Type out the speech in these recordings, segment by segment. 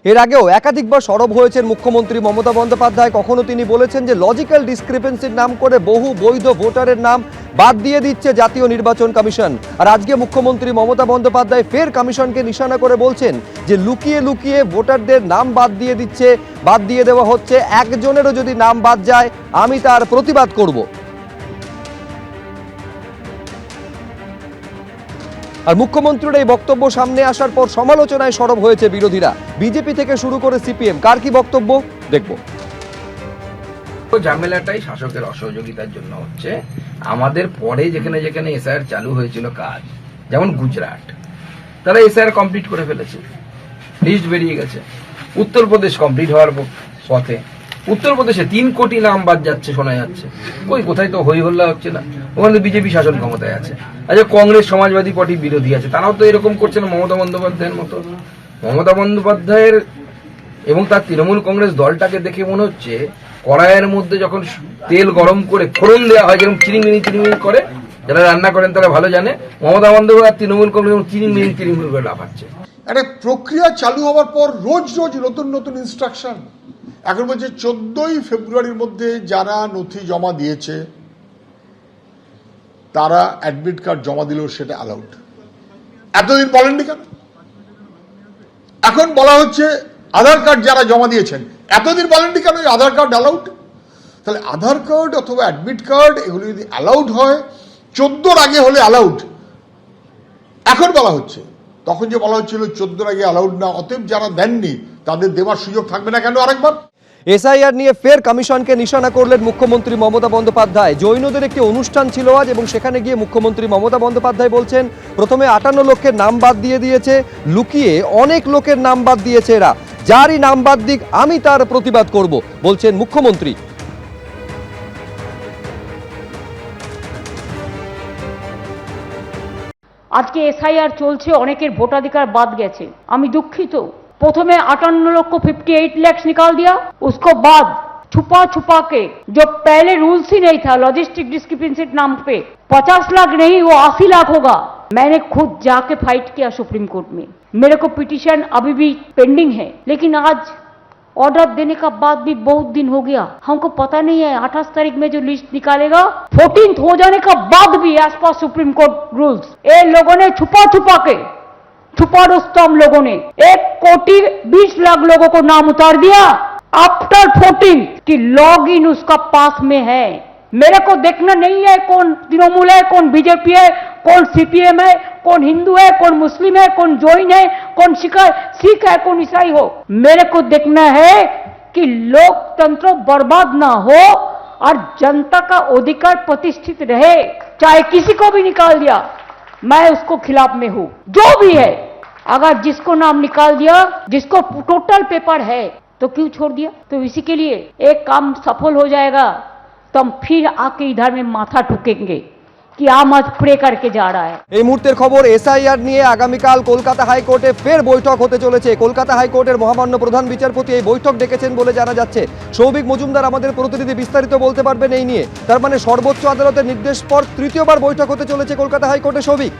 এর আগেও একাধিকবার সরব হয়েছেন মুখ্যমন্ত্রী মমতা বন্দ্যোপাধ্যায়। কখনো তিনি বলেছেন যে লজিক্যাল ডিসক্রিপেন্সির নাম করে বহু বৈধ ভোটারের নাম বাদ দিয়ে দিচ্ছে জাতীয় নির্বাচন কমিশন। আর আজকে মুখ্যমন্ত্রী মমতা বন্দ্যোপাধ্যায় ফের কমিশনকে নিশানা করে বলছেন যে লুকিয়ে লুকিয়ে ভোটারদের নাম বাদ দিয়ে দেওয়া হচ্ছে। একজনেরও যদি নাম বাদ যায় আমি তার প্রতিবাদ করব। আর মুখ্যমন্ত্রীর এই বক্তব্য সামনে আসার পর সমালোচনায় সরব হয়েছে বিরোধীরা, বিজেপি থেকে শুরু করে সিপিএম। কার কি বক্তব্য দেখব। ঝামেলাটাই শাসকের অসহযোগিতার জন্য হচ্ছে। আমাদের পরে যেখানে যেখানে এসআইআর চালু হয়েছিল কাজ, যেমন গুজরাট, তারা এসআইআর কমপ্লিট করে ফেলেছে, লিস্ট বেরিয়ে গেছে। উত্তরপ্রদেশ কমপ্লিট হওয়ার পথে, উত্তরপ্রদেশে 3 কোটি নাম বাদ যাচ্ছে শোনা যাচ্ছে। কোথায় তো হই হল্লা হচ্ছে না, ওখানে বিজেপি শাসন ক্ষমতায় আছে। আচ্ছা, কংগ্রেস সমাজবাদী পার্টি বিরোধী আছে, তারাও তো এরকম করছে না মমতা বন্দ্যোপাধ্যায়ের মতো। মমতা বন্দ্যোপাধ্যায়ের এবং তার তৃণমূল কংগ্রেস দলটাকে দেখে মনে হচ্ছে কড়াইয়ের মধ্যে যখন তেল গরম করে ফোড়ন দেওয়া হয়, যেরকম চিরিমিনি করে, যারা রান্না করেন তারা ভালো জানে, মমতা বন্দ্যোপাধ্যায় তৃণমূল কংগ্রেস চিরিমিনি করে লাফাচ্ছে। একটা প্রক্রিয়া চালু হওয়ার পর রোজ রোজ নতুন নতুন ইনস্ট্রাকশন। এখন বলছে 14ই ফেব্রুয়ারির মধ্যে যারা নথি জমা দিয়েছে তারা অ্যাডমিট কার্ড জমা দিলেও সেটা অ্যালাউড। এতদিন বলেননি কেন? এখন বলা হচ্ছে আধার কার্ড যারা জমা দিয়েছেন, এতদিন বলেননি কেন আধার কার্ড অ্যালাউড? তাহলে আধার কার্ড অথবা অ্যাডমিট কার্ড এগুলো যদি অ্যালাউড হয়, 14-র আগে হলে অ্যালাউড, এখন বলা হচ্ছে। তখন যে বলা হচ্ছিল 14-র আগে অ্যালাউড না, অতএব যারা দেননি তাদের দেওয়ার সুযোগ থাকবে না কেন আরেকবার? এসআইআর নিয়ে ফের কমিশনকে নিশানা করলেন মুখ্যমন্ত্রী মমতা বন্দ্যোপাধ্যায়। জৈনদের একটি অনুষ্ঠান ছিল আজ এবং সেখানে গিয়ে মুখ্যমন্ত্রী মমতা বন্দ্যোপাধ্যায় বলছেন প্রথমে 58 লক্ষের নাম বাদ দিয়ে দিয়েছে, লুকিয়ে অনেক লোকের নাম বাদ দিয়েছে এরা, যারই নাম বাদ দিক আমি তার প্রতিবাদ করব, বলছেন মুখ্যমন্ত্রী। আজকে এসআইআর চলছে, অনেকের ভোটাধিকার বাদ গেছে, আমি দুঃখিত। प्रथम 58 लक्ष 58 लाख निकाल दिया, उसको बाद छुपा छुपा के, जो पहले रूल्स ही नहीं था लॉजिस्टिक डिस्क्रिपेंसी नाम पे 50 लाख नहीं वो 80 लाख होगा। मैंने खुद जाके फाइट किया सुप्रीम कोर्ट में, मेरे को पिटीशन अभी भी पेंडिंग है, लेकिन आज ऑर्डर देने का बाद भी बहुत दिन हो गया, हमको पता नहीं है 28 तारीख में जो लिस्ट निकालेगा 14th हो जाने का बाद भी as per supreme court rules ये लोगों ने छुपा छुपा के, छुपा रुस्तम लोगों ने 1 कोटी 20 लाख लोगों को नाम उतार दिया आफ्टर 14 कि लॉग इन उसका पास में है। मेरे को देखना नहीं है कौन तृणमूल है, कौन बीजेपी है, कौन सीपीएम है, कौन हिंदू है, कौन मुस्लिम है, कौन जैन है, कौन सिख है, कौन ईसाई हो। मेरे को देखना है कि लोकतंत्र बर्बाद ना हो और जनता का अधिकार प्रतिष्ठित रहे। चाहे किसी को भी निकाल दिया मैं उसको खिलाफ में हूं, जो भी है। अगर जिसको नाम निकाल दिया, जिसको टोटल पेपर है तो क्यों छोड़ दिया? तो इसी के लिए एक काम सफल हो जाएगा तो हम फिर आके इधर में माथा ठुकेंगे कि आम आज प्रे करके जा रहा है। এই মুহূর্তের খবর, এসআইআর নিয়ে আগামীকাল কলকাতা হাইকোর্টে ফের বৈঠক হতে চলেছে। কলকাতা হাইকোর্টের মহামান্য প্রধান বিচারপতি এই বৈঠক ডেকেছেন বলে জানা যাচ্ছে। সৌভিক মজুমদার আমাদের প্রতিনিধি বিস্তারিত বলতে পারবেন এই নিয়ে। তার মানে সর্বোচ্চ আদালতের নির্দেশ পর তৃতীয়বার বৈঠক হতে চলেছে কলকাতা হাইকোর্টে। সৌভিক,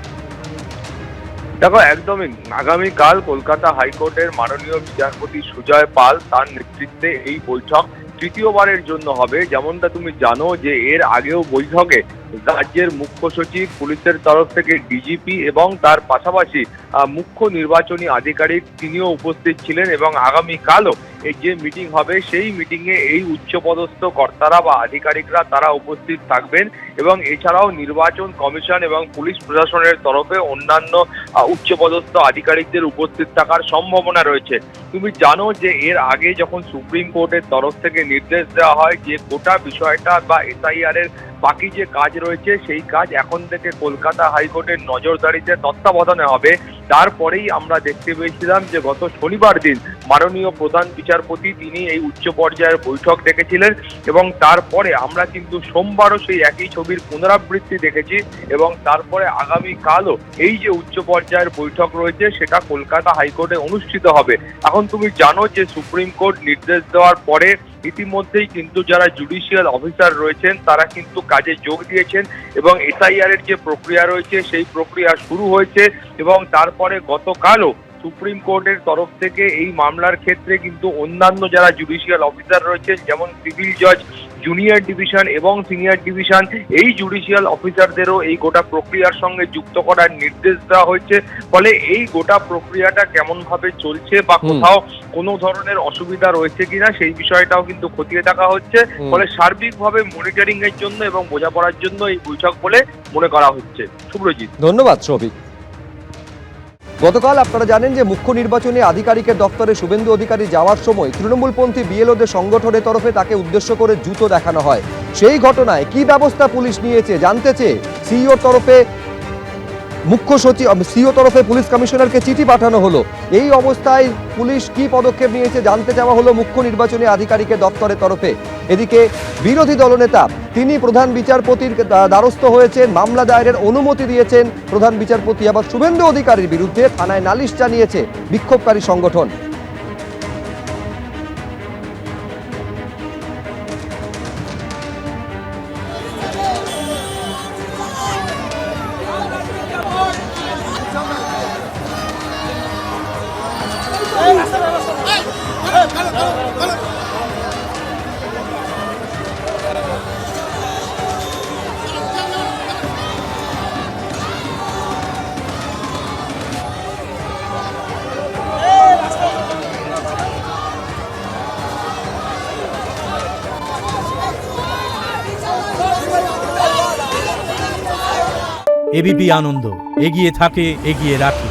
দেখো, একদমই আগামীকাল কলকাতা হাইকোর্টের মাননীয় বিচারপতি সুজয় পাল তার নেতৃত্বে এই বৈঠক তৃতীয়বারের জন্য হবে। যেমনটা তুমি জানো যে এর আগেও বৈঠকে রাজ্যের মুখ্য সচিব, পুলিশের তরফ থেকে ডিজিপি এবং তার পাশাপাশি মুখ্য নির্বাচনী আধিকারিক তিনিও উপস্থিত ছিলেন এবং আগামীকালও এই যে মিটিং হবে সেই মিটিংয়ে এই উচ্চপদস্থ কর্তারা বা আধিকারিকরা তারা উপস্থিত থাকবেন এবং এছাড়াও নির্বাচন কমিশন এবং পুলিশ প্রশাসনের তরফে অন্যান্য উচ্চপদস্থ আধিকারিকদের উপস্থিত থাকার সম্ভাবনা রয়েছে। তুমি জানো যে এর আগে যখন সুপ্রিম কোর্টের তরফ থেকে নির্দেশ দেওয়া হয় যে গোটা বিষয়টা বা এসআইআর এর বাকি যে কাজ রয়েছে সেই কাজ এখন থেকে কলকাতা হাইকোর্টের নজরদারিতে তত্ত্বাবধানে হবে, তারপরেই আমরা দেখতে পেয়েছিলাম যে গত শনিবার দিন মাননীয় প্রধান বিচারপতি তিনি এই উচ্চ পর্যায়ের বৈঠক ডেকেছিলেন এবং তারপরে আমরা কিন্তু সোমবারও সেই একই ছবির পুনরাবৃত্তি দেখেছি এবং তারপরে আগামীকালও এই যে উচ্চ পর্যায়ের বৈঠক রয়েছে সেটা কলকাতা হাইকোর্টে অনুষ্ঠিত হবে। এখন তুমি জানো যে সুপ্রিম কোর্ট নির্দেশ দেওয়ার পরে ইতিমধ্যেই কিন্তু যারা জুডিশিয়াল অফিসার রয়েছেন তারা কিন্তু কাজে যোগ দিয়েছেন এবং এসআইআর এর যে প্রক্রিয়া রয়েছে সেই প্রক্রিয়া শুরু হয়েছে এবং তারপরে গতকালও সুপ্রিম কোর্টের তরফ থেকে এই মামলার ক্ষেত্রে কিন্তু অন্যান্য যারা জুডিশিয়াল অফিসার রয়েছেন, যেমন সিভিল জজ, জুনিয়র ডিভিশন এবং সিনিয়র ডিভিশন, এই জুডিশিয়াল অফিসারদেরও এই গোটা প্রক্রিয়ার সঙ্গে যুক্ত করার নির্দেশ দেওয়া হয়েছে। ফলে এই গোটা প্রক্রিয়াটা কেমন ভাবে চলছে বা কোথাও কোনো ধরনের অসুবিধা রয়েছে কিনা সেই বিষয়টাও কিন্তু খতিয়ে দেখা হচ্ছে। ফলে সার্বিকভাবে মনিটরিং এর জন্য এবং বোঝাপড়ার জন্য এই বৈঠক বলে মনে করা হচ্ছে। সুব্রজিৎ। ধন্যবাদ সৌভিক। গতকাল আপনারা জানেন যে মুখ্য নির্বাচনী আধিকারিকের দপ্তরে শুভেন্দু অধিকারী যাওয়ার সময় তৃণমূলপন্থী বিএলওদের সংগঠনের তরফে তাকে উদ্দেশ্য করে জুতো দেখানো হয়। সেই ঘটনায় কি ব্যবস্থা পুলিশ নিয়েছে জানতে চেয়ে সিইওর তরফে সিইও তরফে পুলিশ কমিশনারকে চিঠি পাঠানো হলো। এই অবস্থায় পুলিশ কি পদক্ষেপ নিয়েছে জানতে চাওয়া হলো মুখ্য নির্বাচনী আধিকারিকের দপ্তরের তরফে। এদিকে বিরোধী দলনেতা তিনি প্রধান বিচারপতির দ্বারস্থ হয়েছেন, মামলা দায়েরের অনুমতি দিয়েছেন প্রধান বিচারপতি। আবার শুভেন্দু অধিকারীর বিরুদ্ধে থানায় নালিশ জানিয়েছে বিক্ষোভকারী সংগঠন। এবিপি আনন্দ, এগিয়ে থাকে, এগিয়ে রাখে।